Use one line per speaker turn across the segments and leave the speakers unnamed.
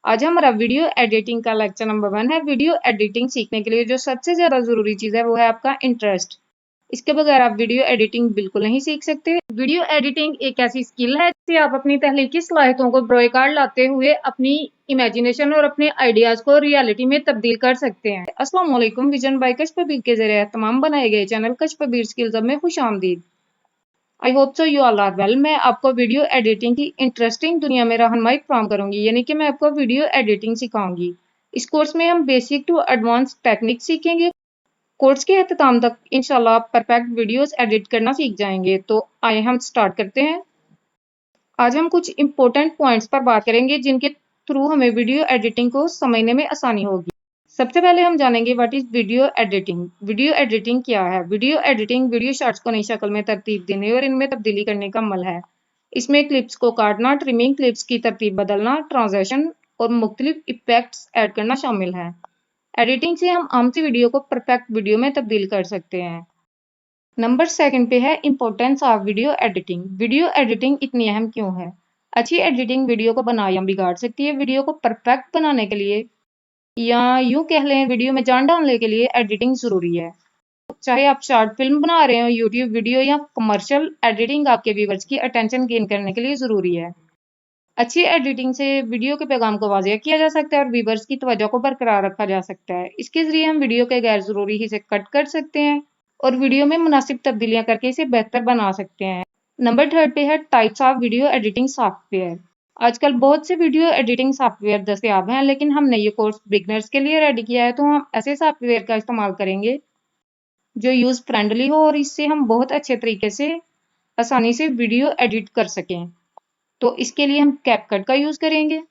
आज हमारा video editing का लेक्चर नंबर 1 है। वीडियो एडिटिंग सीखने के लिए जो सबसे ज्यादा जरूरी चीज है वो है आपका इंटरेस्ट। इसके बगैर आप वीडियो एडिटिंग बिल्कुल नहीं सीख सकते। वीडियो एडिटिंग एक ऐसी स्किल है जिससे आप अपनी तहलीकी सलाहियतों को बरोकार लाते हुए अपनी इमेजिनेशन और अपने आइडियाज को रियलिटी में तब्दील कर सकते हैं। अस्सलाम वालेकुम। विजन बाय कश कबीर के जरिए तमाम बनाए गए चैनल कश कबीर स्किल्स में खुश आमदीद। I hope so you all are well. मैं आपको वीडियो एडिटिंग की इंटरेस्टिंग दुनिया में रहनुमाई फराहम करूंगी, यानी कि मैं आपको वीडियो एडिटिंग सिखाऊंगी। इस कोर्स में हम बेसिक टू एडवांस टेक्निक सीखेंगे। कोर्स के अख्ताम तक इंशाल्लाह आप परफेक्ट वीडियोस एडिट करना सीख जाएंगे। तो आइए हम स्टार्ट करते हैं। आज हम कुछ इंपॉर्टेंट पॉइंट्स पर बात करेंगे जिनके थ्रू हमें वीडियो एडिटिंग को समझने में आसानी होगी। सबसे पहले हम जानेंगे what is video editing. Video editing क्या है? वीडियो एडिटिंग वीडियो शॉर्ट्स को नई शक्ल में तरतीब देने और इनमें तब्दीली करने का अमल है। इसमें क्लिप्स को काटना, ट्रिमिंग, क्लिप्स की तरतीब बदलना, ट्रांजिशन और मुख्तलिफ इफेक्ट्स ऐड करना शामिल है। एडिटिंग से हम आम सी वीडियो को परफेक्ट वीडियो में तब्दील कर सकते हैं। नंबर 2 पे है importance of video editing. Video editing इतनी अहम क्यों है? अच्छी एडिटिंग वीडियो को बना या बिगाड़ सकती है। वीडियो को परफेक्ट बनाने के लिए या यूं कह लें वीडियो में जान डालने के लिए एडिटिंग जरूरी है। चाहे आप शॉर्ट फिल्म बना रहे हो, यूट्यूब वीडियो या कमर्शियल, एडिटिंग आपके व्यूवर्स की अटेंशन गेन करने के लिए जरूरी है। अच्छी एडिटिंग से वीडियो के पैगाम को वाज़ेह किया जा सकता है और व्यूवर्स की तवज्जो को बरकरार रखा जा सकता है। इसके जरिए हम वीडियो के गैर जरूरी हिस्से कट कर सकते हैं और वीडियो में मुनासिब तब्दीलियां करके इसे बेहतर बना सकते हैं। नंबर 3 पे है types of video editing software. आजकल बहुत से वीडियो एडिटिंग सॉफ्टवेयर दस्तयाब हैं, लेकिन हमने ये कोर्स बिगनर्स के लिए रेडी किया है, तो हम ऐसे सॉफ्टवेयर का इस्तेमाल करेंगे जो यूज फ्रेंडली हो और इससे हम बहुत अच्छे तरीके से आसानी से वीडियो एडिट कर सकें। तो इसके लिए हम कैपकट का यूज करेंगे।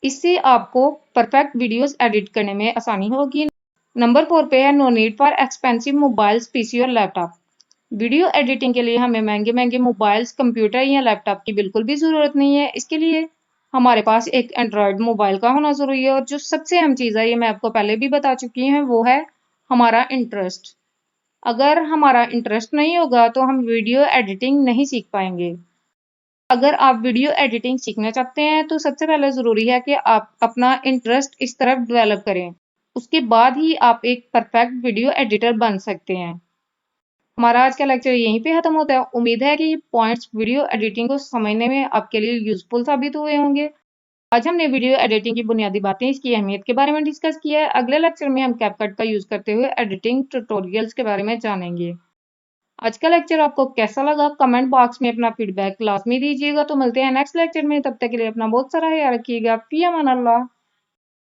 इससे आपको परफेक्ट वीडियोस एडिट करने में आसानी होगी। नंबर 4 पे है no need for expensive mobiles, PC और लैपटॉप। वीडियो एडिटिंग के लिए हमें महंगे महंगे मोबाइल्स, कंप्यूटर या लैपटॉप की बिल्कुल भी ज़रूरत नहीं है। इसके लिए हमारे पास एक एंड्रॉयड मोबाइल का होना ज़रूरी है। और जो सबसे अहम चीज़ है, ये मैं आपको पहले भी बता चुकी हूँ, वो है हमारा इंटरेस्ट। अगर हमारा इंटरेस्ट नहीं होगा तो हम वीडियो एडिटिंग नहीं सीख पाएंगे। अगर आप वीडियो एडिटिंग सीखना चाहते हैं तो सबसे पहले ज़रूरी है कि आप अपना इंटरेस्ट इस तरफ डेवलप करें। उसके बाद ही आप एक परफेक्ट वीडियो एडिटर बन सकते हैं। हमारा आज का लेक्चर यहीं पे खत्म होता है। उम्मीद है कि ये पॉइंट्स वीडियो एडिटिंग को समझने में आपके लिए यूजफुल साबित हुए होंगे। आज हमने वीडियो एडिटिंग की बुनियादी बातें, इसकी अहमियत के बारे में डिस्कस किया है। अगले लेक्चर में हम कैपकट का यूज करते हुए एडिटिंग ट्यूटोरियल्स के बारे में जानेंगे। आज का लेक्चर आपको कैसा लगा? कमेंट बॉक्स में अपना फीडबैक लाजमी दीजिएगा। तो मिलते हैं नेक्स्ट लेक्चर में, तब तक के लिए अपना बहुत सारा ख्याल रखिएगा। फी अमान अल्लाह।